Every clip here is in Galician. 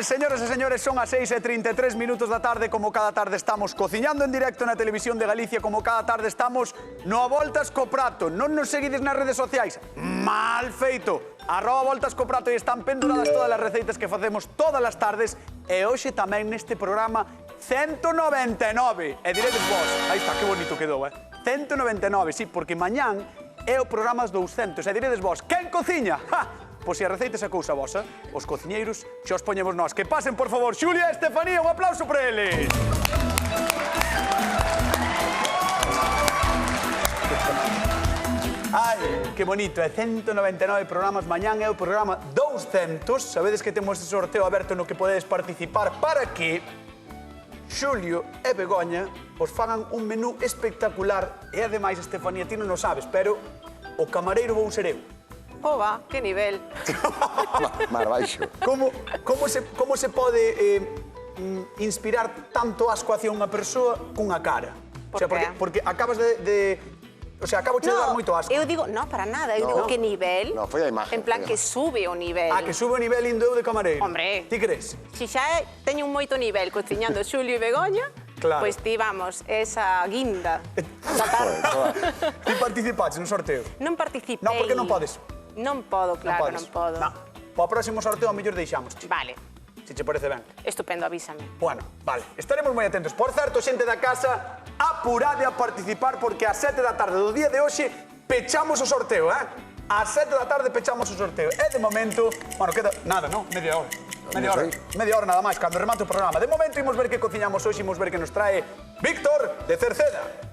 señoras e señores, son as 6:33 minutos da tarde. Como cada tarde estamos cociñando en directo na Televisión de Galicia, como cada tarde estamos no A Voltas co Prato. Non nos seguides nas redes sociais? Mal feito. @Voltas co Prato e están penduradas todas as receitas que facemos todas as tardes. E hoxe tamén neste programa 199. E diredes vos, aí está, que bonito quedou, 199, sí, porque mañán é o programa 200. E diredes vos, quen cociña? ¡Ja! Pois se a receita é cousa vosa, os cociñeiros xa os poñemos nós. Que pasen, por favor, Xulia e Estefanía, un aplauso para eles. Ai, que bonito, 199 programas, mañán é o programa 200. Sabedes que temos ese sorteo aberto no que podedes participar para que Xulio e Begoña os fagan un menú espectacular. E ademais, Estefanía, ti non o sabes, pero o camareiro vou ser eu. Ova, que nivel. Mar baixo. Como se pode inspirar tanto asco hacia unha persoa cunha cara? Por qué? Porque acabas de... O sea, acabo de dar moito asco. Eu digo, no, para nada, eu digo que nivel. No, foi a imagen. En plan que sube o nivel. Ah, que sube o nivel indo eu de camareiro. Hombre. Ti crees? Si xa teño un moito nivel cociñando Xulio e Begoña, Claro. pois ti, vamos, esa guinda da tarde. Ti participaste no sorteo? Non participei. Non, porque non podes. Non podo, claro, non podo. Non. Para o próximo sorteo, a mellor deixamos. Vale, Se che parece ben. estupendo, avísame. Bueno, vale. Estaremos moi atentos. Por certo, xente da casa, apurade a participar porque ás 7 da tarde do día de hoxe pechamos o sorteo, Ás 7 da tarde pechamos o sorteo. E de momento, bueno, queda nada, non? Media hora. Media hora nada máis, cando remate o programa. De momento, imos ver que cociñamos hoxe, imos ver que nos trae Víctor de Cerceda.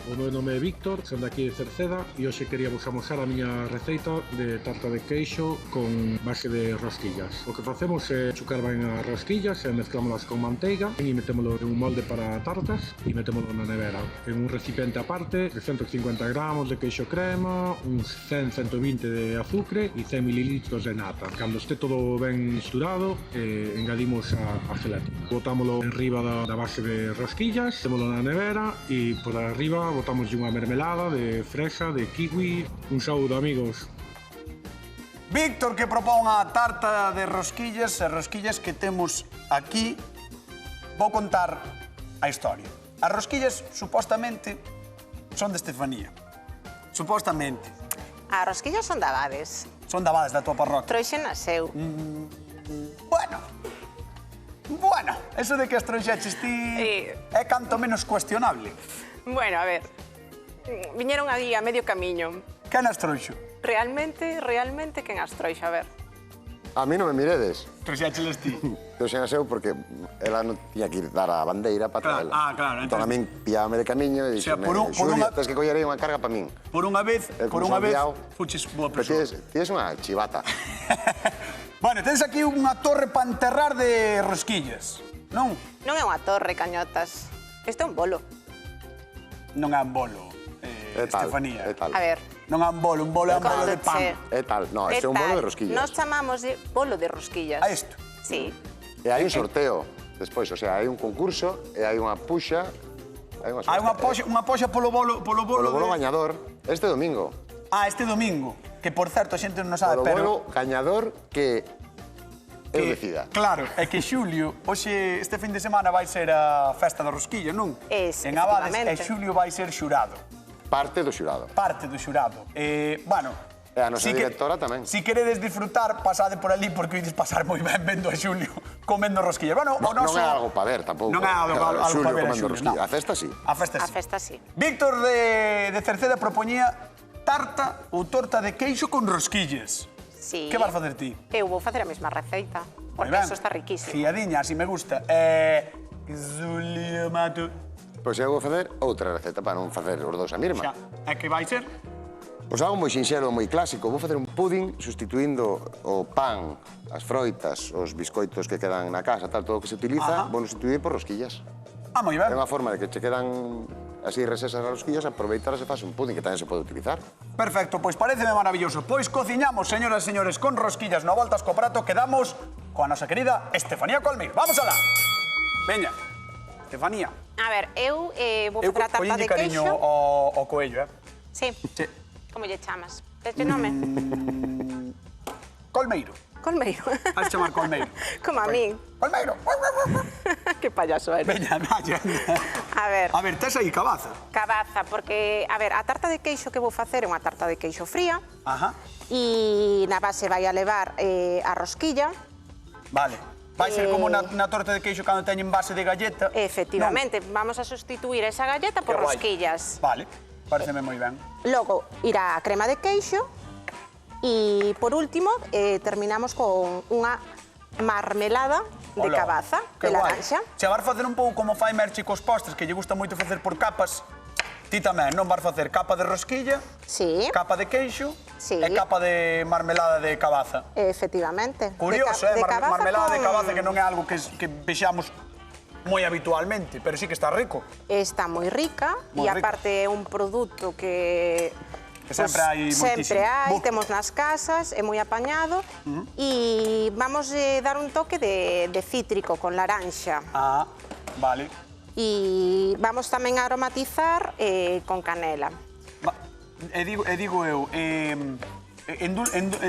O meu nome é Víctor, son daqui de Cerceda e hoxe queríamos amosar a miña receita de tarta de queixo con base de rosquillas. O que facemos é chucar ben as rosquillas e mezclámolas con manteiga e metémolo en un molde para tartas e metémolo na nevera. En un recipiente aparte, 350 gramos de queixo crema, uns 100-120 de azúcar e 100 mililitros de nata. Cando este todo ben misturado, engadimos a gelatina. Botámolo en riba da base de rosquillas, metémolo na nevera e por arriba botamos unha mermelada de fresa, de kiwi. Un saúdo, amigos. Víctor que propón a tarta de rosquillas, as rosquillas que temos aquí. Vou contar a historia. As rosquillas, supostamente, son de Estefanía. Supostamente. As rosquillas son de Abades. Son de Abades, da tua parroquia. Trouxe naseu. Bueno, eso de que as trouxeches ti é canto menos cuestionable. Bueno, a ver, viñeron aí a medio camiño. Quen as trouxo? Realmente, quen as trouxo, a ver. A mí non me miredes. Trouxécheles ti. Eu xa naseu porque ela non tiña que ir dar a bandeira para traela. Claro. Entón a min pillábame de camiño e dixeme, Xulia, tens que coller aí unha carga para min. Por unha vez, fuches boa persoa. Tienes unha chivata. Bueno, tens aquí unha torre para enterrar de rosquillas, non? Non é unha torre, cañotas. Este é un bolo. Non é un bolo, Estefanía. É tal. A ver. Non é un bolo é un bolo de pan. É tal, no, este é un bolo de rosquillas. Nos chamamos de bolo de rosquillas. A isto? Sí. E hai un sorteo despois, o sea, hai un concurso e hai unha puxa. Hai unha poxa polo bolo Polo bolo gañador este domingo. Este domingo. Que, por certo, a xente non sabe, pero... pero... Polo bolo gañador que... Eu decida. Claro, é que Xulio, hoxe, este fin de semana vai ser a festa da rosquilla, non? En Abades, e Xulio vai ser xurado. Parte do xurado. Parte do xurado. Bueno... E a nosa directora tamén. Si queredes disfrutar, pasade por ali, porque ides pasar moi ben vendo a Xulio comendo rosquillas. Bueno, o noso... Non é algo para ver, tampouco. Non é algo para ver a Xulio, A festa sí. A festa sí. A festa sí. Víctor de Cerceda propoñía tarta ou torta de queixo con rosquillas. Sí. Que vas facer ti? Eu vou facer a mesma receita, porque eso está riquísimo. Fiadiña, así me gusta. Xulia Mato. Pois eu vou facer outra receta para non facer os dous a mesma. E que vai ser? Pois algo moi sinxelo, moi clásico. Vou facer un pudding sustituindo o pan, as froitas, os biscoitos que quedan na casa, tal, todo o que se utiliza, vou sustituir por rosquillas. Moi ben. É unha forma de que che quedan así resesas as rosquillas, aproveitar e faz un pudding que tamén se pode utilizar. Perfecto, pois pareceme maravilloso. Pois cociñamos, señoras e señores, con rosquillas no Voltas co Prato. Quedamos coa nosa querida Estefanía Colmir. Vamos alá. Veña, Estefanía. A ver, eu vou facer a tarta de cariño queixo. ao coello, Sí. Como lle chamas? Tes nome? Colmeiro. Colmeiro. Has chamar Colmeiro. Como a min. Colmeiro. Que payaso eres. Veña, vaya. A ver, A ver, tes aí cabaza. cabaza, porque, a ver, a tarta de queixo que vou facer é unha tarta de queixo fría Ajá. e na base vai a levar a rosquilla. Vale. Vai ser como na torta de queixo cando teñen base de galleta. Efectivamente, vamos a sustituir esa galleta por Que guai. rosquillas. Vale, pareceme moi ben. Logo irá a crema de queixo e, por último, terminamos con unha marmelada de Ola, cabaza, que de guai. laranxa. Se vas facer un pouco como fai Merchi cos postres, que lle gusta moito facer por capas, ti tamén non vas facer capa de rosquilla, Sí, capa de queixo Sí. e capa de marmelada de cabaza. efectivamente. Curioso, De cabaza marmelada de con- cabaza que non é algo que vexamos moi habitualmente, pero sí que está rico. Está moi rica Moi e rica. aparte é un produto que sempre hai moitísimo. sempre hai, Bu. temos nas casas, é moi apañado e vamos dar un toque de cítrico con laranxa Ah, vale. e vamos tamén a aromatizar con canela. E digo eu,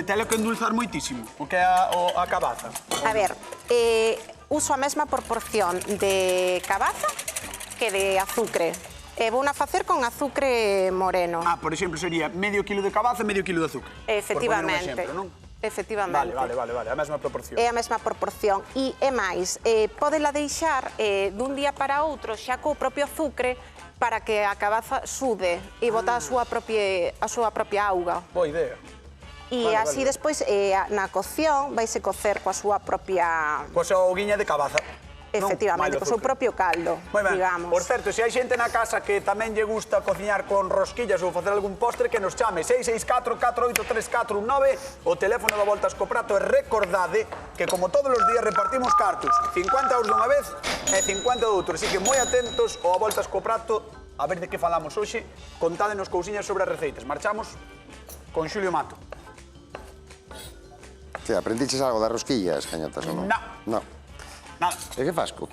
telo que endulzar moitísimo, o que é a cabaza. A ver, uso a mesma proporción de cabaza que de azucre. Vou a facer con azucre moreno. Ah, por exemplo, sería medio kilo de cabaza e medio kilo de azúcar. Efectivamente. Por poner un exemplo, non? Efectivamente. Vale, a mesma proporción. É a mesma proporción. E é máis, podela deixar dun día para outro xa co propio azucre para que a cabaza sude e bota a súa propia auga. Boa idea. E Vale, así vale. despois na cocción vaise cocer coa súa propia... Coa súa hoguiña de cabaza. Efectivamente, co seu propio caldo, Moi ben. digamos. Por certo, se hai xente na casa que tamén lle gusta cociñar con rosquillas ou facer algún postre, que nos chame 664-483419, o teléfono da Voltas co Prato, e recordade que como todos os días repartimos cartos, 50 € dunha vez e 50 de outro, así que moi atentos ao A Voltas co Prato, a ver de que falamos hoxe, contádenos cousiñas sobre as receitas. Marchamos con Xulio Mato. Que, aprendiches algo das rosquillas, cañotas, ou non? No. No. Nada, E que fas co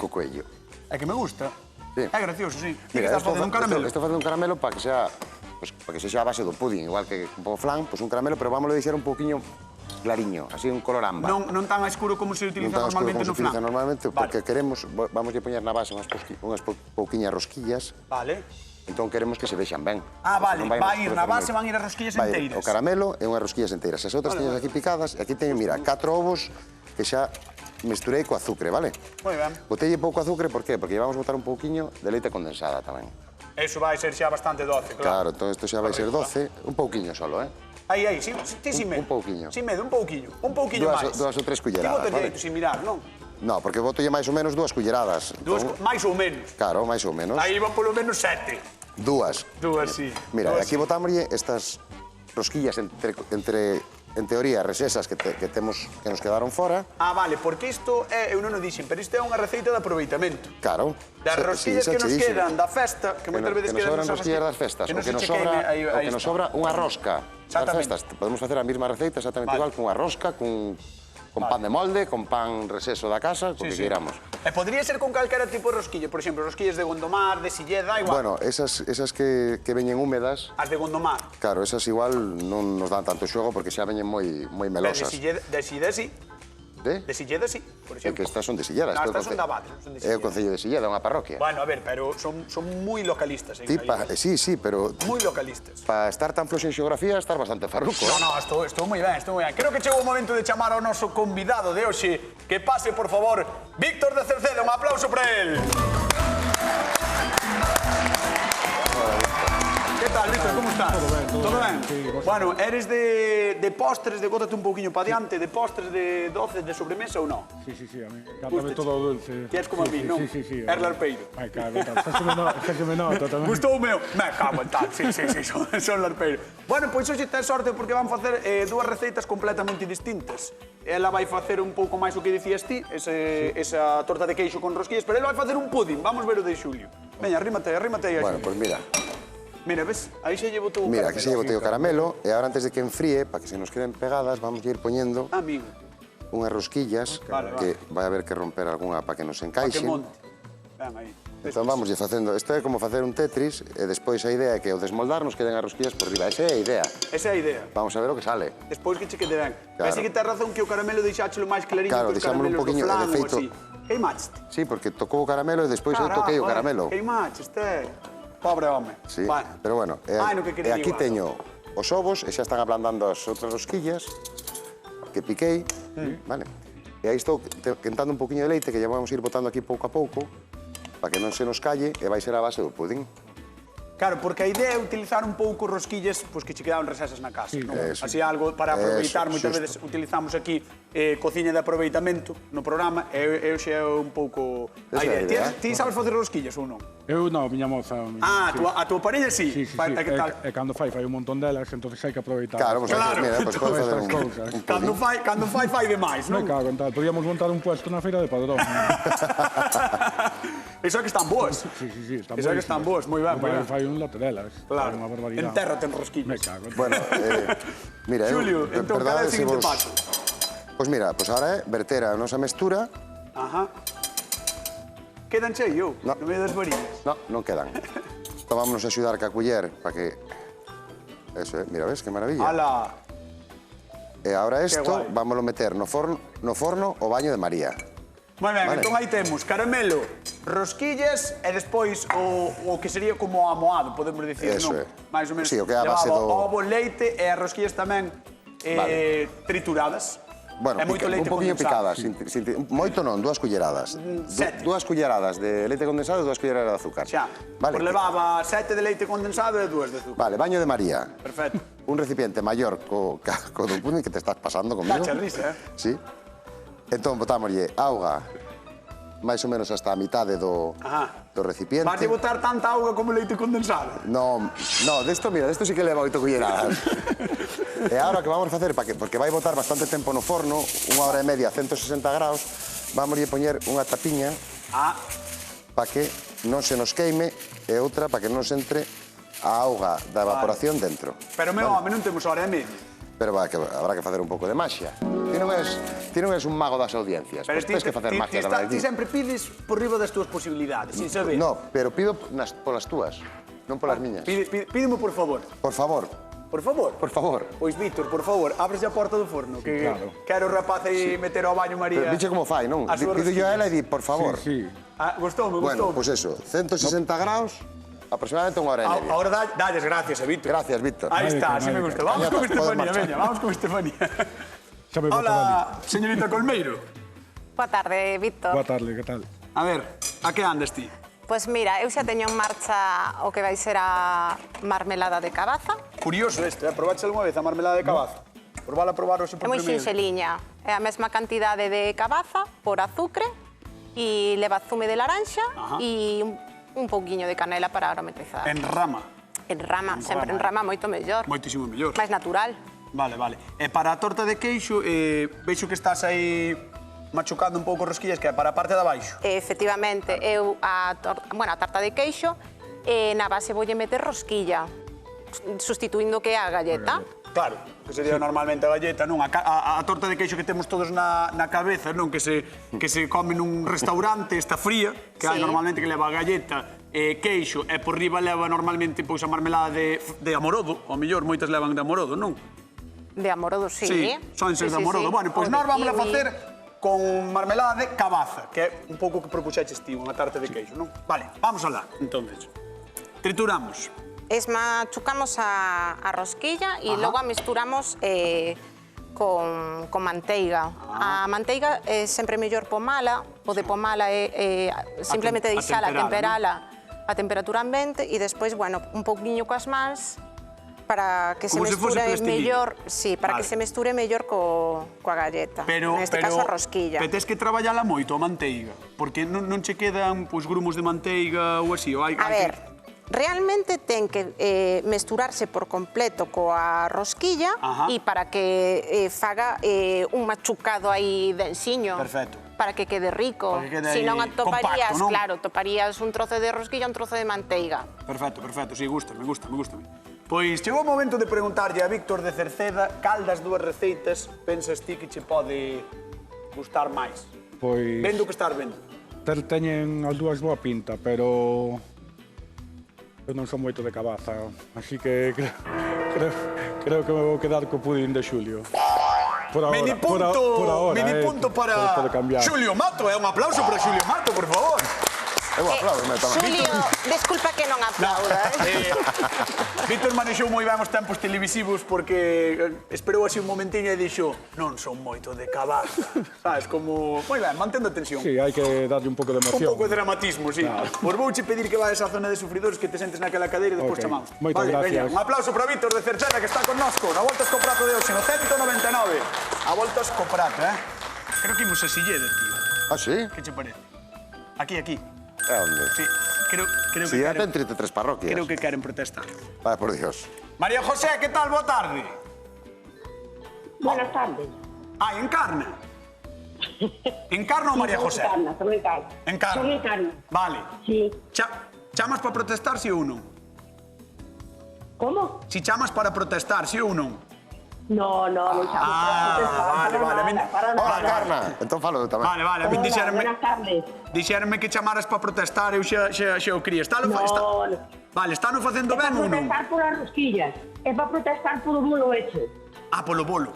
coello? é que me gusta. Sí. É gracioso, sí. Ti que Mira, estás facendo un caramelo? Estou facendo un caramelo para que sea, pues, para que sexa a base do pudín, igual que un pouco flan, pues un caramelo, pero vámoslo deixar un pouquiño clariño, así un color ámbar. Non tan escuro como se utiliza Non tan oscuro normalmente como no se utiliza flan. normalmente, Vale. porque queremos, vamos a poñer na base unhas pouquiñas rosquillas, Vale. entón queremos que se vexan ben. Ah, vale, Non vai ir na trocear base, moito. van ir as rosquillas Vai enteiras. o caramelo e unhas rosquillas enteiras. As outras teñen aquí picadas, e aquí teñen, mira, 4 ovos que xa mesturei co azúcar, vale? Moi ben. Botelle pouco azúcar, por qué? Porque vamos botar un pouquiño de leite condensada tamén. Eso vai ser xa bastante doce, claro. Claro, entón isto xa vai ser 12, un pouquiño solo, Aí, ti sin medo. Un pouquiño. Sin medo, un pouquiño. Un pouquiño máis. Dúas ou tres culleradas, Ti botas vale? direito sin mirar, non? No, porque botolle máis ou menos 2 culleradas. Máis ou menos. Claro, máis ou menos. Aí van polo menos 7. Dúas. Dúas, sí. Mira, Dúas, aquí sí. botámoslle estas rosquillas en teoría, resesas que nos quedaron fora. Ah, vale, porque isto é, eu non o dixen, pero isto é unha receita de aproveitamento. Claro. Das rosquillas que nos chedísimo. quedan da festa, que moitas veces que nos quedan sobran nosas rosquillas das festas, que o non que se nos che sobra, queime, aí o que nos está. sobra unha rosca das Exactamente. festas. Podemos facer a mesma receita exactamente Vale. igual con unha rosca, con pan de molde, con pan reseso da casa, co que queiramos. E podría ser con calquera tipo de rosquilla, por exemplo, rosquillas de Gondomar, de Silleda, igual. Bueno, esas que veñen húmedas, As de Gondomar. claro, esas igual non nos dan tanto xogo porque xa veñen moi De melosas. Silleda, sí. De? De Silleda, sí, por É que exemplo. estas son de Silleda. No, isto é o estas son conce- da Abade, non son de É o Silleda. Concello de Silleda, unha parroquia. Bueno, a ver, pero son moi localistas en Galicia. Sí, pero Moi localistas. para estar tan floxo en xeografía, estar bastante farruco. No, estou moi ben, estou moi ben. Creo que chegou o momento de chamar ao noso convidado de hoxe. Que pase, por favor, Víctor de Cerceda. Un aplauso para él. Que tal, Víctor, como estás? Todo ben, todo ben. Sí, vos- Bueno, eres de postres, de bótate un pouquiño para diante, de postres, de doces, de sobremesa ou non? Sí, a mí Guste. cántame todo o dulce. Ti és como a mí, non? Sí. Erla Arpeiro. Ai, claro, tal. Xa se me nota tamén. Gustou o meu? Me cago en tal, sí, son larpeiro. Bueno, pois hoxe ten sorte porque van facer dúas receitas completamente distintas. Ela vai facer un pouco máis o que dicías ti, esa torta de queixo con rosquillas, pero ela vai facer un pudding. Vamos ver o de Xulio. Veña, arrímate aí, Bueno, Xulio. pois mira, Mira, ves? Aí xa llevo todo o mira, caramelo. aquí se botei o caramelo e agora antes de que enfríe, para que se nos queden pegadas, vamos a ir poñendo Amigo, unhas rosquillas Vale, que vai haber que romper algunha para que nos que encaixen. monte. Ven aí. Entón vamos facendo, isto é como facer un Tetris e despois a idea é que ao desmoldar nos queden as rosquillas por riba. Esa é a idea. Esa é a idea. Vamos a ver o que sale. Despois que che quede ben. Claro. Así que tens razón que o caramelo deixáchelo máis clariño Claro, que os deixámolo un caramelos poquinho, do flan de ou feito- así. Queimaste. Sí, porque tocou o caramelo e despois eu toquei o caramelo. Queimaste, pobre home. Sí, Bueno. pero bueno, e No que quería aquí igual. teño os ovos e xa están ablandando as outras rosquillas que piquei, vale? E aí estou quentando un poquinho de leite que ya vamos ir botando aquí pouco a pouco para que non se nos calle e vai ser a base do pudín. Claro, porque a idea é utilizar un pouco rosquillas pois que che quedaban resesas na casa, non? Eso. Así algo para aproveitar, Eso, moitas xusto. veces utilizamos aquí cociña de aproveitamento no programa e eu xe é un pouco a Esa é a idea. idea. Ti sabes facer rosquillas ou non? Eu non, miña moza. Ah, a tua parella sí. Sí, sí, sí. Que tal? E cando fai un montón delas, entonces hai que aproveitar. Claro, pues, Claro. mira, pues pode facer un Cousas. pudín. Cando fai demais, Me non? cago en tal. Podíamos montar un puesto na feira de Padrón. Iso é que están boas. Sí, sí, sí. Están Iso é que están boas, moi ben, moi ben. Fai un lote delas. Claro. É unha barbaridade. Enterra ten Me rosquillas. cago en Bueno, mira, Xulio, entón, cal é o seguinte paso? Pois mira, pois ahora é verter a nosa mestura. Ajá. Quedan cheio, No. no medio das varillas. No, non quedan. Entón vámonos a axudar ca culler para que... Eso, mira, ves, que maravilla. Ala. E ahora isto, guai. vámoslo meter no forno o baño de María. Moi ben, Vale. entón aí temos caramelo, rosquillas e despois o que sería como amoado, podemos dicir, Eso non? é. Mais ou menos. Sí, o que é a base Levaba do- ovo, leite e as rosquillas tamén trituradas. Bueno, e moito leite un poquinho condensado. picadas, moito non, 2 culleradas. sete. 2 culleradas de leite condensado e 2 culleradas de azúcar. Xa, Vale, pois levaba 7 de leite condensado e 2 de azúcar. Vale, baño de María. Perfecto. Un recipiente maior co do pudín que te estás pasando comigo. Dache a risa, Sí. Entón, botámoslle auga máis ou menos hasta a mitade do recipiente. Vas a botar tanta auga como leite condensado? No, desto, mira, desto sí que leva 8 culleradas. E agora que vamos a facer, porque vai botar bastante tempo no forno, 1 hora e media a 160 graus, vamos a poñer unha tapiña para que non se nos queime e outra para que non se entre a auga da evaporación dentro. Pero, meu home, non temos hora e media. Pero habrá que facer un pouco de maxia. Ti non és un mago das audiencias, pois tens que facer maxia tamén ti aquí. sempre pides por riba das túas posibilidades, sin saber. No, pero pido polas túas, non polas miñas. Pídemo por favor. Por favor, Por favor. por favor. Pois, Víctor, por favor, abres a porta do forno, que claro. quero o rapaz aí meter ao baño María. Pero diche como fai, non? as súas Pido yo a ela rosquillas. e di, por favor. Sí, sí. Gustoume, Bueno, gustoume. pois eso, 160 graus, aproximadamente 1 hora e media. Ahora dalles gracias a Víctor. Gracias, Víctor. Aí está, así me Mádica. gusta. Vamos Ya con está, podemos Estefanía, marchar. veña, vamos con Estefanía. Xa me boto ali. Hola, señorita Colmeiro. Boa tarde, Víctor. Boa tarde, que tal? A ver, a que andas ti? Pois mira, eu xa teño en marcha o que vai ser a marmelada de cabaza. Curioso este, probache algunha vez a marmelada de cabaza? Probala a probar hoxe É por moi primeiro. xinxeliña. É a mesma cantidade de cabaza por azúcar e leva zume de laranxa e un pouquiño de canela para aromatizar. En rama. En rama, sempre en rama moito mellor. Moitísimo mellor. Máis natural. Vale, vale. E para a torta de queixo, veixo que estás aí machucando un pouco rosquillas, que é para a parte de abaixo. Efectivamente, eu a tarta de queixo na base voulle meter rosquilla, sustituindo que é a galleta. Claro, que sería normalmente a galleta, non? A torta de queixo que temos todos na cabeza, non? Que se come nun restaurante, está fría, que hai Sí. normalmente que leva a galleta, queixo, e por riba leva normalmente pois a marmelada de amorodo, ou mellor, moitas levan de amorodo, non? De amorodo, sí. son Sí, de sí, amorodo. sí. Bueno, pois O de nós vamos a kiwi. facer con marmelada de cabaza, que é un pouco que propuxeches ti, unha tarta de queixo, non? Vale, vamos alá, entonces. Trituramos. Esmachucamos a rosquilla e logo a misturamos con manteiga. A manteiga é sempre mellor pomala, o de pomala é simplemente a deixala, temperala, temperala a temperatura ambiente e despois, bueno, un pouquiño coas mans para que se Como se fose mesture plastilina. mellor, sí, para que Vale. se mesture mellor coa galleta. Neste caso a rosquilla. Pero tes que traballala moito a manteiga, porque non che quedan pois grumos de manteiga ou así, ou hai A hai ver, realmente ten que mesturarse por completo coa rosquilla e para que faga un machucado aí densiño. Perfecto. Para que quede rico. Para que quede Si non aí atoparías, compacto, non? claro, toparías un trozo de rosquilla, un trozo de manteiga. Perfecto, sí, gústame. Pois chegou o momento de preguntarlle a Víctor de Cerceda cal das dúas receitas pensas ti que che pode gustar máis? Pois... Vendo o que estás vendo. Teñen as dúas boa pinta, pero eu non son moito de cabaza, así que creo que me vou quedar co pudín de Xulio. Por ahora, Mini punto para pode cambiar. Xulio Mato, un aplauso para Xulio Mato, por favor. Eu aplaudo, Xulio, desculpa que non aplauda. Víctor manexou moi ben os tempos televisivos porque esperou así un momentiño e dixo non son moito de cabaza. Sabes, como... Moi ben, mantendo a tensión. Sí, hai que darlle un pouco de Un emoción. pouco de dramatismo, sí. Pois vouche pedir que vayas á zona de sufridores, que te sentes naquela cadeira e depois Ok. chamamos. Moitas gracias. Veña, un aplauso para Víctor de Cerceda, que está connosco. Na Voltas co Prato de hoxe, no 199. A Voltas co Prato, Creo que imos a Silleda, tío. Ah, sí? Que che parece? Aquí. É onde? Sí, creo Si que ya ten queren, 33 parroquias. creo que queren protestar. Vaya por Dios. María José, que tal? Boa tarde. Buenas tardes. Ah, encarna. Encarna ou María José? Son encarna. Encarna. Son encarna. Vale. Sí. Chamas para protestar, si ou non? ¿Cómo? Si chamas para protestar, si ou non? No, chamo. vale. Para Hola, nada. Carna. Entón falo eu tamén. Vale, a min Hola, buenas tardes. dixéronme que chamaras para protestar, eu xa o cría. No, no. Vale, está no facendo É para ben ou non? protestar polas rosquillas. É para protestar polo bolo hecho. Ah, polo bolo.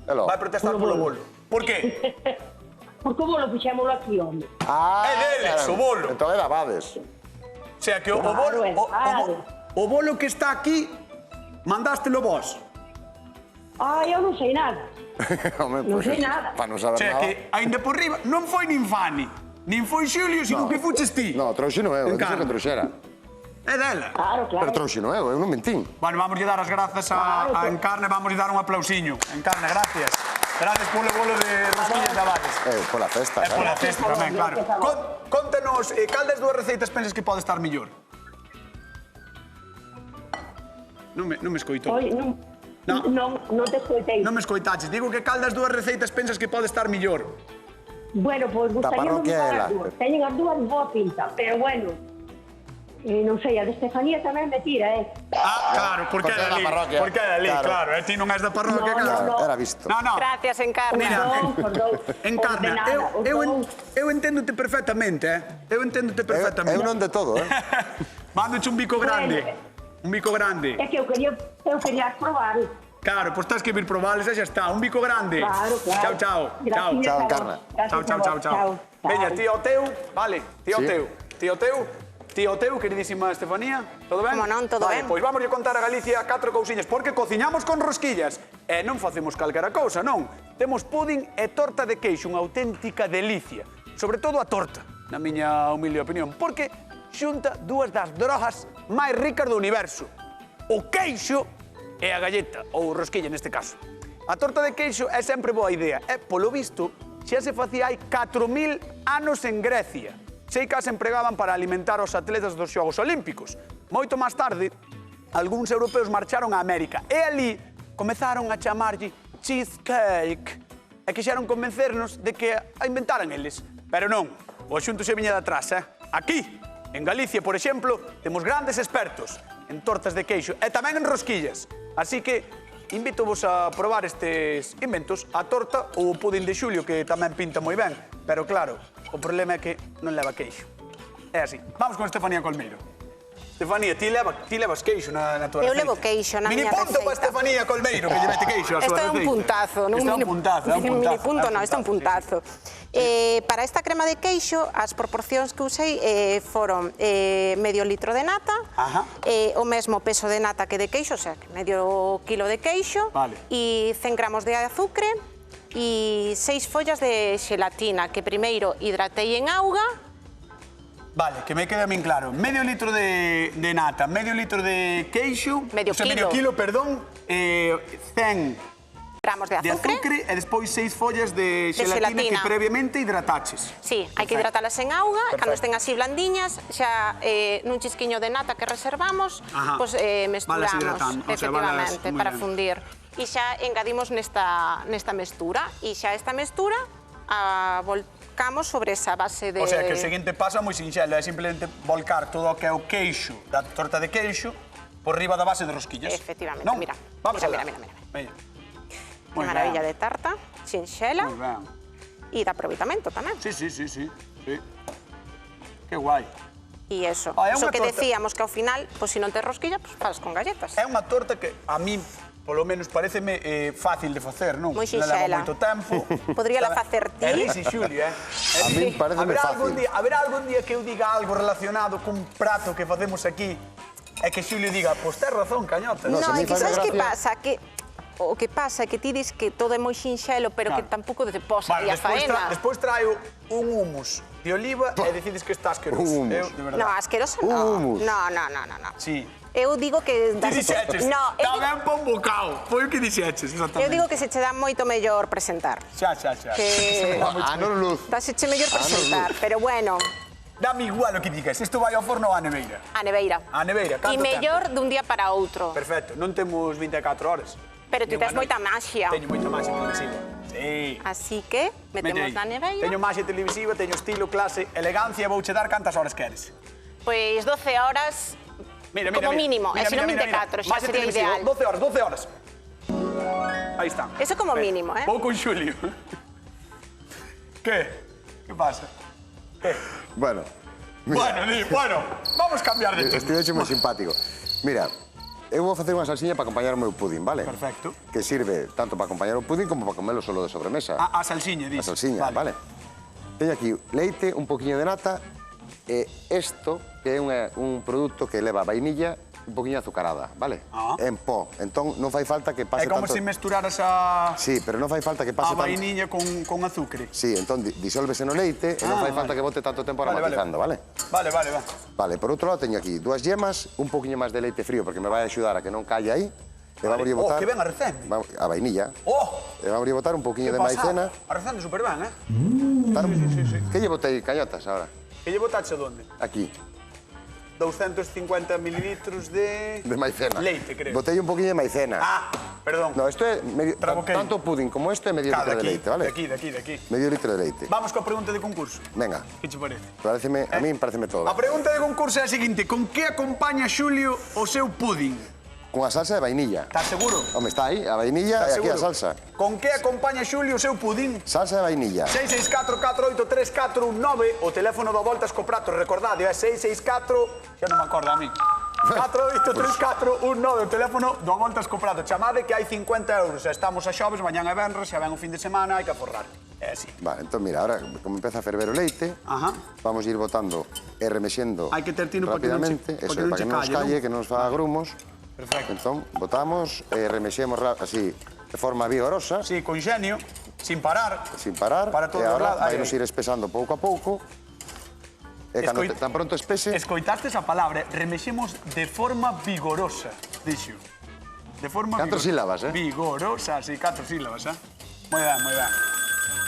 Hello. Vai protestar polo bolo. Por qué? Porque o bolo fixémolo aquí, hombre. Ah, É deles, o bolo. Entón é da Bades. O sea, que o Claro, bolo, claro. o bolo que está aquí, mandástelo vos. Eu non sei nada. Home, Non pois, sei nada. Para non O saber sea, nada. que aínda por riba, non foi nin Fanny, nin foi Xulio, sino que fuches ti. No, trouxino eu, dixo que trouxera. É dela. Claro. Pero trouxino eu non mentín. Bueno, vamos a dar as grazas a Encarne, vamos a dar un aplausiño. Encarne, gracias. Gracias polo bolo de rosquillas de Abades. Pola festa, É pola claro. festa tamén, claro. Contenos, cal das dúas receitas pensas que pode estar mellor? Non me escoitou. Oi, non te escoitei. Non me escoitaches. Digo que cal das dúas receitas pensas que pode estar mellor? Bueno, pois Da gustaría parroquia as ela. dúas. Teñen as dúas boa pinta, pero bueno. Non sei, a de Estefanía tamén me tira, Ah, claro, porque é Porque é da dali. parroquia. Porque é dali, Claro. claro. Ti non és da parroquia, No, claro. no. Era visto. No. Gracias, Encarna. Mira, Perdón. Encarna, eu enténdote perfectamente, Eu enténdote perfectamente. Eu non de todo, Mándoche un bico grande. Un bico grande. É que eu quería probar. Claro, pois tens que vir probales e xa está. Un bico grande. Claro, claro. Chao. Gracias, Chao, a vos. Encarna. Gracias a vos. Chao. Veña, tío teu, vale, tío Sí. teu, queridísima Estefanía, todo ben? Como non, todo vale, ben. Pois vamos a contar a Galicia 4 cousiñas, porque cociñamos con rosquillas e non facemos calquera cousa, non. Temos pudding e torta de queixo, unha auténtica delicia. Sobre todo a torta, na miña humilde opinión, porque xunta dúas das drogas máis ricas do universo. O queixo e a galleta, ou rosquilla neste caso. A torta de queixo é sempre boa idea, e, polo visto, xa se facía hai 4.000 anos en Grecia. Sei que as empregaban para alimentar os atletas dos Xogos Olímpicos. Moito máis tarde, algúns europeos marcharon a América e ali comezaron a chamarlle cheesecake e quixeron convencernos de que a inventaran eles. Pero non, o xunto se viña de atrás, Aquí, en Galicia, por exemplo, temos grandes expertos en tortas de queixo e tamén en rosquillas. Así que invítovos a probar estes inventos, a torta ou o pudín de Xulio, que tamén pinta moi ben. Pero claro, o problema é que non leva queixo. É así. Vamos con Estefanía Colmeiro. Estefanía, ti levas queixo na tua Eu receita. levo queixo na miña Mini punto para receita. Estefanía Colmeiro, que lle mete queixo a súa Isto é receita. un puntazo, non Isto é un puntazo, é un puntazo. mini punto, non, isto é un sí, sí. puntazo. Para esta crema de queixo, as proporcións que usei foron medio litro de nata, Ajá. o mesmo peso de nata que de queixo, o sea, que medio kilo de queixo, Vale. e 100 gramos de azúcar, e 6 follas de xelatina, que primeiro hidratei en auga. Vale, que me queda ben claro. Medio litro de nata, medio litro de queixo... Medio medio kilo, perdón. 100 gramos de de azúcar. azúcar e despois 6 follas de xelatina que xelatina. previamente hidrataches. Sí, hai que Perfecto. hidratalas en auga, Perfecto. cando estén así blandiñas, xa nun chisquiño de nata que reservamos, Ajá. pois mesturamos, Valas hidratando, o sea, efectivamente, valas- moi para ben. fundir. E xa engadimos nesta mestura, e xa esta mestura a volcamos sobre esa base de... O sea, que o seguinte paso é moi sinxelo, é simplemente volcar todo o que é o queixo da torta de queixo por riba da base de rosquillas. Efectivamente, Non? mira, Vamos mira, alá. mira. Veña. Que Moi maravilla ben. de tarta, sinxela, Moi ben. e de aproveitamento tamén. Sí. Que guai. E eso. É Eso unha que torta. decíamos que ao final, pois se non tes rosquilla, pois faz con galletas. É unha torta que a mí, polo menos, pareceme fácil de facer, non? Moi Non leva sinxela. moito tempo. Podríala facer ti. É risi, Xulio, A min pareceme fácil. Haberá algún día que eu diga algo relacionado cun prato que facemos aquí e que Xulio diga, pois tes razón, cañota. No, se No, me é que fai sabes que gracia. pasa? Que o que pasa é que ti dis que todo é moi sinxelo, pero que tampouco te posa Vale, a faena. despois traio un hummus de oliva e decides que está asqueroso. Un hummus. Eu, de verdade. No, asqueroso Un no. hummus. No. Sí. Eu digo que... Ti dixeches, No, tamén pon bocao. Foi o que dixeches, exactamente. eu digo que se che dá moito mellor presentar. Xa. Que Anos luz. dáseche mellor presentar, pero bueno, Dame igual o que digas. Isto vai ao forno ou á neveira? a neveira. A neveira, E canto mellor dun día para outro. Perfecto, non temos 24 horas. Pero ti Ni tes unha moita noite. maxia. Teño moita maxia televisiva. Sí. Así que metemos na neveira. Teño maxia televisiva, teño estilo, clase, elegancia, vouche dar cantas horas queres. Pois 12 horas Mira, como mínimo, e se non 24, xa Maxia sería televisiva, ideal. 12 horas. Aí está. Eso como mínimo, Vou con Xulio. Que? Que pasa? Que? Bueno, Bueno, vamos cambiar de tema. estive moi simpático. Mira, eu vou facer unha salsiña para acompañar o meu pudín, vale? Perfecto. Que sirve tanto para acompañar o pudín como para comelo solo de sobremesa. A salsiña, A dis. salsiña, vale. Teño aquí leite, un poquinho de nata e isto que é un produto que leva vainilla un poquinho azucarada, vale? Ah. En pó. Entón non fai falta que É pase como tanto... se mesturaras a Sí, pero non fai falta que pase tanto... vainilla con azúcar. Sí, entón disólvese no leite e non fai falta que bote tanto tempo aromatizando, vale? Vale. Vale, por outro lado teño aquí 2 yemas, un poquinho máis de leite frío porque me vai axudar a que non caia aí. E vamos a botar... que ben a recén. A vainilla. Oh, E vamos a botar un poquinho que de maicena. A recén de super ben, Sí. Que lle botei cañotas agora? Que lle botache donde? Aquí, 250 mililitros de maicena. leite, creo. Botei un poquinho de maicena. Ah, perdón. No, esto é medio, Trabuquei. tanto pudín como esto é medio Cada litro de aquí, leite, vale? de aquí. Medio litro de leite. Vamos coa pregunta de concurso. Venga, Que che parece? a min pareceme todo. A pregunta de concurso é a seguinte: con que acompaña Xulio o seu pudding? Con a salsa de vainilla. Estás seguro? Home, está aí, a vainilla e aquí a Seguro? salsa. Con que acompaña Xulio o seu pudding? Salsa de vainilla. 664-483-419, o teléfono do Voltas co Prato, recordade, é 664, xa non me acordo a mí. 483-419, o teléfono do Voltas co Prato. Chamade que hai 50 euros, estamos a xoves, mañán é venres, xa ven o fin de semana, hai que aforrar. É así. Vale, entón mira, ahora como empeza a ferver o leite, Ajá. vamos a ir botando e remexendo Hai que ter tino para que non rapidamente, che- eso, para que non para que che non nos calle, calle, non? que non nos faga grumos. Perfecto. Entón, botamos e remexemos así, de forma vigorosa, Sí, con xenio, sin parar. sin parar, Para todos e os agora lados. vai nos ir espesando pouco a pouco. E cando Escoit- tan pronto espese, Escoitastes a palabra, remexemos de forma vigorosa, dixo. De forma 4 sílabas, eh? Vigorosa, sí, 4 sílabas, Moi ben.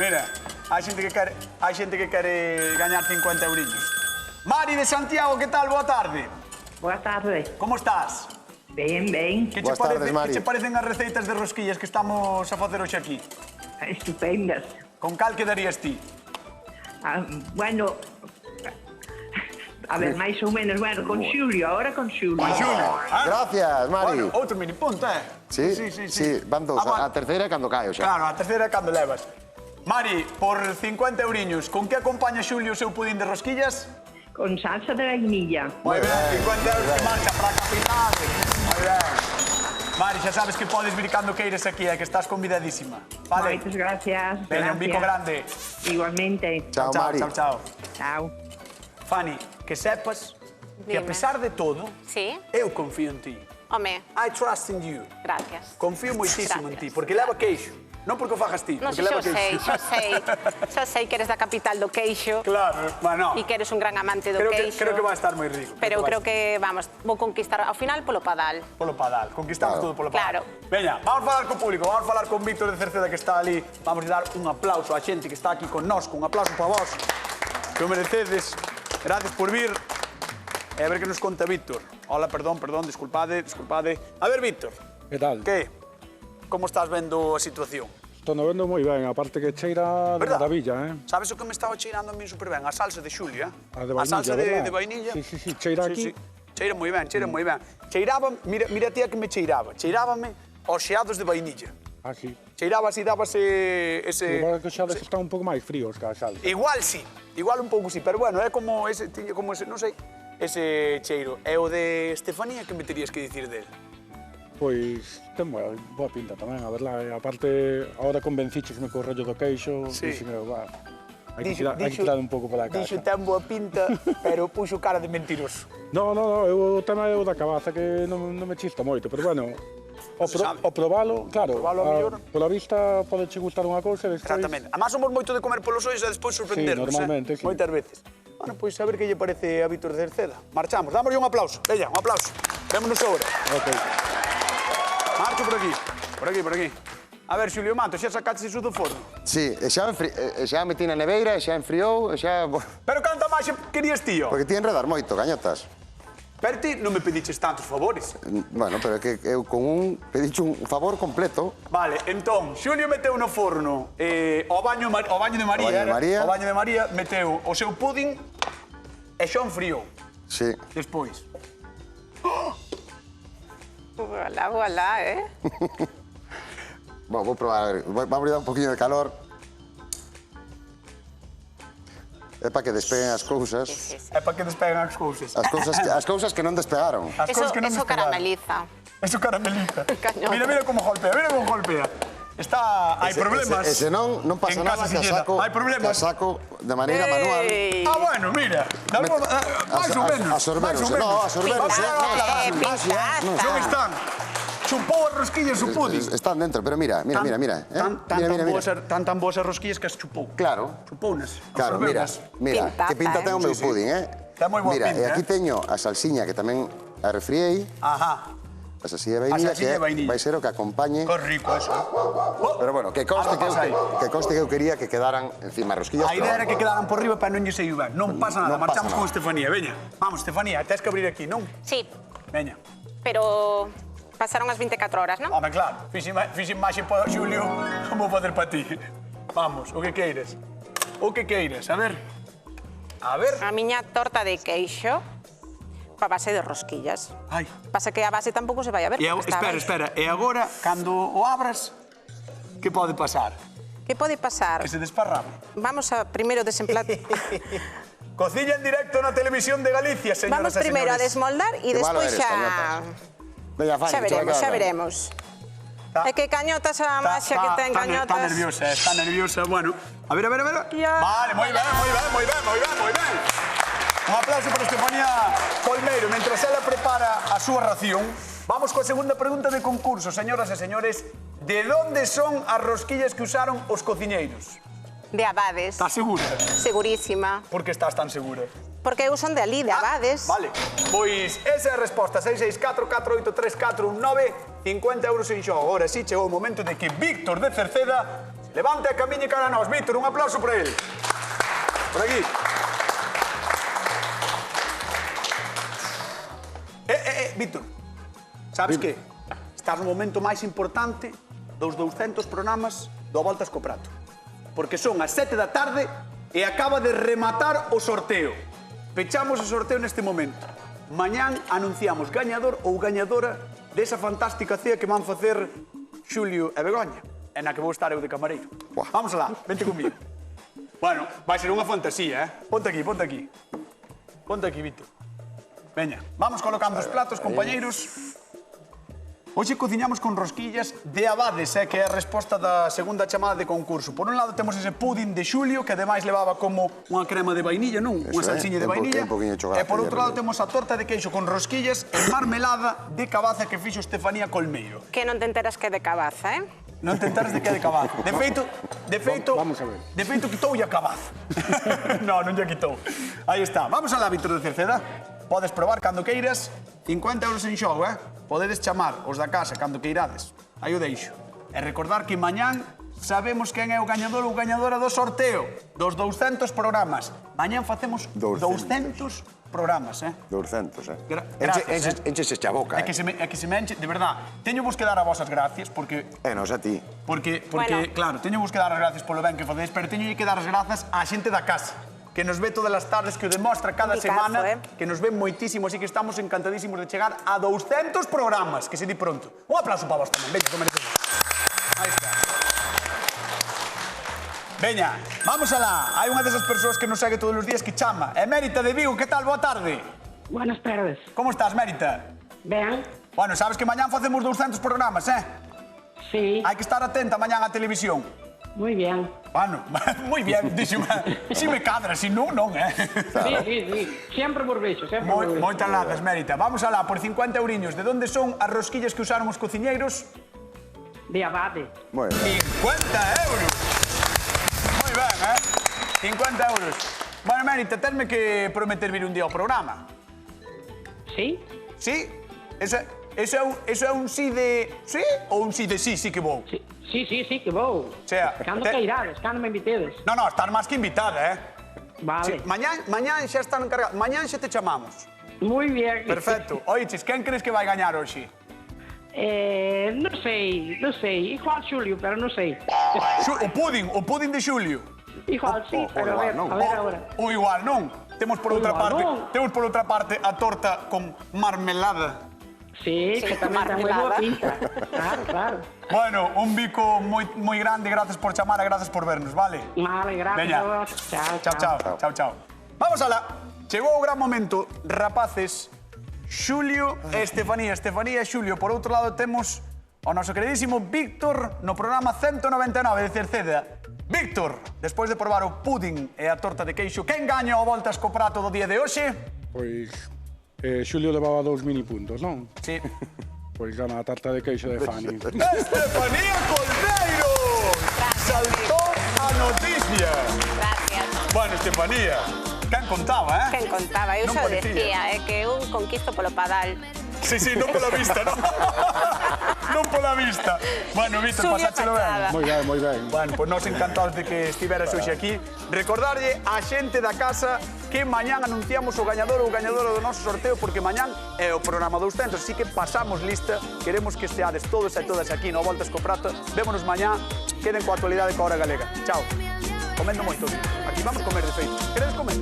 Mira, hai xente que quere gañar 50 eurillos. Mari de Santiago, que tal? Boa tarde. Boa tarde. Como estás? Ben. Que Boas tardes, Mari. que che parecen as receitas de rosquillas que estamos a facer hoxe aquí? Estupendas. Con cal quedarías ti? Bueno, a ver, máis ou menos, bueno, con Xulio, ahora con Xulio. Con Xulio. Gracias, Mari. Bueno, outro mini punto, Sí, van dous. Ah, A terceira é cando cae, xa. Claro, a terceira é cando levas. Mari, por 50 euriños, con que acompaña Xulio o seu pudín de rosquillas? Con salsa de vainilla. Moi ben, 50 euros que marcha para a capital. Moi ben. Mari, xa sabes que podes vir cando queires aquí, que estás convidadísima. Vale? Moitas gracias. Veña, un bico grande. Igualmente. Chao, Mari. Chao. Chao. Fanny, que sepas que a Dime. pesar de todo, Sí? eu confío en ti. Home, I trust in you. gracias. Confío moitísimo en ti, Gracias. porque leva queixo. Non porque o fagas ti, Non porque sei, leva xa queixo. sei que eres da capital do queixo Claro, bueno. e que eres un gran amante do queixo. Creo que vai estar moi rico. Pero creo que, vamos, vou conquistar ao final polo padal. Polo padal, conquistamos todo polo padal. Claro. Veña, vamos falar co público, vamos falar con Víctor de Cerceda que está ali. Vamos a dar un aplauso á xente que está aquí con nós, un aplauso para vos, que o merecedes. Gracias por vir. E a ver que nos conta Víctor. Hola, perdón, disculpade. A ver, Víctor, Que tal? que? Como estás vendo a situación? Estou vendo moi ben, aparte que cheira de Verdad? maravilla, Sabes o que me estaba cheirando a mí super ben? A salsa de Xulia. A de A salsa vainilla, de verdad? vainilla. Sí, cheira aquí. Cheira moi ben, cheira moi ben. Cheiraba, mira a tía que me cheiraba. Cheirábame aos xeados de vainilla. Ah, sí. Cheiraba así, dábase ese... Igual que xa están un pouco máis fríos que a salsa. Igual sí, igual un pouco sí, pero bueno, é como ese, non sei, ese cheiro. E o de Estefanía, que me terías que dicir del? Pois ten boa pinta tamén, a verla. E aparte, agora convencichesme co rollo do queixo, dixeme, va, hai que tirar un pouco para a casa. Dixo ten boa pinta, pero puxo cara de mentiroso. No, o tema é o da cabaza, que non me chista moito, pero bueno, o probalo, claro, pola vista pode che gustar unha cousa e despois... Exactamente. Además, somos moito de comer polos ollos e despois sorprendernos, normalmente, sí. Moitas veces. Bueno, pois a ver que lle parece a Víctor de Cerceda. Marchamos, dámoslle un aplauso. Veña, un aplauso. Vémonos agora. Ok. Marcho por aquí. A ver, Xulio Mato, xa sacaste iso do forno? Sí, xa metí na neveira, xa enfriou, xa... Pero canta máis querías tío? Porque ti enredar moito, gañotas. Pero ti non me pediches tantos favores. Bueno, pero é que eu con un pediche un favor completo. Vale, entón, Xulio meteu no forno o baño de María, o baño de María, meteu o seu pudding e xa enfriou. Sí. Despois. Voilà, Bueno, vou probar, a ver, vamos a dar un poquinho de calor. É para que despeguen as cousas. É para que despeguen as cousas. As cousas que non despegaron. As cousas que non Eso despegaron. carameliza. Eso carameliza. Cañón. Mira como golpea, Está... hai problemas. E se non pasa nada, que a saco de maneira manual. Ah, bueno, mira. Máis ou menos. A sorberos. No, a sorberos. Non están. Chupou as rosquillas o pudding. Están dentro, pero mira. Tan boas as rosquillas que as chupou. Claro. Chupounas. Claro, mira, que pinta ten o meu pudding, Está moi boa pinta, Mira, e aquí teño a salsiña que tamén a refriei. Ajá. A salsilla de vainilla, que vai ser o que acompañe. Que rico eso. Pero bueno, que conste que eu quería que quedaran encima rosquillas. A idea era que quedaran por riba para non lle seiu ben. Non pasa nada, marchamos con Estefanía. Veña, vamos, Estefanía, tens que abrir aquí, non? Sí, Veña. pero pasaron as 24 horas, non? Home, claro, fixen máis para Xulio, como vou facer para ti. Vamos, o que queires. O que queires, a ver. A ver. A miña torta de queixo pa base de rosquillas. Ai. Pasa que a base tampouco se vai a ver. Espera. E agora, cando o abras, que pode pasar? Que pode pasar? Que se desparrame. Vamos a primeiro desemplatar. Cociña en directo na televisión de Galicia, señoras Vamos primeiro a desmoldar e despois xa... Xa veremos. É que Cañotas, a maxia que ten Cañotas... Está nerviosa. Bueno, a ver. Vale, moi ben. Un aplauso para Estefanía Colmeiro. Mentras ela prepara a súa ración, vamos coa segunda pregunta de concurso. Señoras e señores, de onde son as rosquillas que usaron os cociñeiros? De Abades. Estás segura? Segurísima. Por que estás tan segura? Porque eu son de ali, de Abades. Vale, pois esa é a resposta. 664-483-419, 50 euros en xogo. Agora sí, chegou o momento de que Víctor de Cerceda levante a camiña cara a nós. Víctor, un aplauso por ele. Por aquí. Víctor, sabes que estás no momento máis importante dos 200 programas do A Voltas co Prato. Porque son as 7 da tarde e acaba de rematar o sorteo. Pechamos o sorteo neste momento. Mañán anunciamos gañador ou gañadora desa fantástica cea que van facer Xulio e Begoña, en a que vou estar eu de camareiro. Vamos alá, vente comigo. Bueno, vai ser unha fantasía, Ponte aquí. Ponte aquí, Víctor. Veña, vamos colocando os platos, compañeiros. Hoxe cociñamos con rosquillas de Abades, que é a resposta da segunda chamada de concurso. Por un lado temos ese pudding de Xulio, que ademais levaba como unha crema de vainilla, non? Unha salsiña de vainilla. E por outro lado temos a torta de queixo con rosquillas e marmelada de cabaza que fixo Estefanía Colmeiro. Que non te enteras que é de cabaza, Non te enteras de que é de cabaza. De feito, vamos a ver. De feito quitoulle a cabaza. Non lle quitou. Aí está. Vamos alá, Víctor de Cerceda. Podes probar cando queiras, 50 euros en xogo, Podedes chamar os da casa cando queirades. Aí o deixo. E recordar que mañán sabemos quen é o gañador ou gañadora do sorteo dos 200 programas. Mañán facemos 200 programas, 200, Gracias, Enches a boca, É que se me enche, de verdad. Teño vos que dar a vosas gracias, porque... nos a ti. Porque claro, teño vos que dar as gracias polo ben que facedes, pero teño que dar as grazas á xente da casa, que nos ve todas as tardes, que o demostra cada semana, que nos ven moitísimo, así que estamos encantadísimos de chegar a 200 programas, que se di pronto. Un aplauso para vos tamén, veña, que merecemos. Aí está. Veña, vamos alá. Hai unha desas persoas que nos segue todos os días que chama. Mérita de Vigo, que tal? Boa tarde. Buenas tardes. Como estás, Mérita? Ben, Bueno, sabes que mañán facemos 200 programas, sí, Hai que estar atenta mañán á televisión. muy bien. Bueno, moi bien, dixo. Si me cadra, si non, Sí. Siempre por beso, siempre por beso. Moitas grazas, Mérita. Vamos alá, por 50 euriños. De onde son as rosquillas que usaron os cociñeiros? De abade. Moi ben. 50 euros. Moi ben, 50 euros. Bueno, Mérita, tenme que prometer vir un día ao programa. Sí? Sí? Eso é un sí de sí ou un sí de sí que vou? Sí, que vou. O sea, Cando que irades, cando me invitedes. No, estar máis que invitada, Vale. Mañán xa están encargados. Mañán xa te chamamos. Muy bien. Perfecto. Oiches, quen crees que vai gañar hoxe? Non sei. Igual Xulio, pero non sei. O pudding de Xulio. Igual sí, pero a ver agora. Ou igual non. Temos por outra parte a torta con marmelada. Sí, que tamén ten moi boa pinta. Claro. Bueno, un bico moi grande, gracias por chamar e gracias por vernos, vale? Vale, gracias Veña. a vos. Chao. Vamos alá. Chegou o gran momento, rapaces. Xulio e Estefanía. Estefanía e Xulio. Por outro lado temos o noso queridísimo Víctor no programa 199 de Cerceda. Víctor, despois de probar o pudding e a torta de queixo, quen gaña o voltas co prato do día de hoxe? Pois Xulio levaba 2 minipuntos, non? Sí. Pois gana a tarta de queixo de Fanny. Estefanía Colbeiro! Saltou a noticia. Gracias. Bueno, Estefanía, quen contaba, Quen contaba? Eu Non xa parecía. decía, que eu conquisto polo padal. Sí, non pola vista, non? Non pola vista. Bueno, Víctor, Xulio pasáchelo Fachada. ben. Moi ben. Bueno, pois nos encantados de que estiveras hoxe aquí. Recordarlle á xente da casa que mañán anunciamos o gañador ou gañadora do noso sorteo, porque mañán é o programa 200, así que pasamos lista. Queremos que esteades todos e todas aquí no Voltas co Prato. Vémonos mañán. Queden coa actualidade coa Hora Galega. Chao. Comendo moito. Aquí vamos comer de feito. Queredes comer?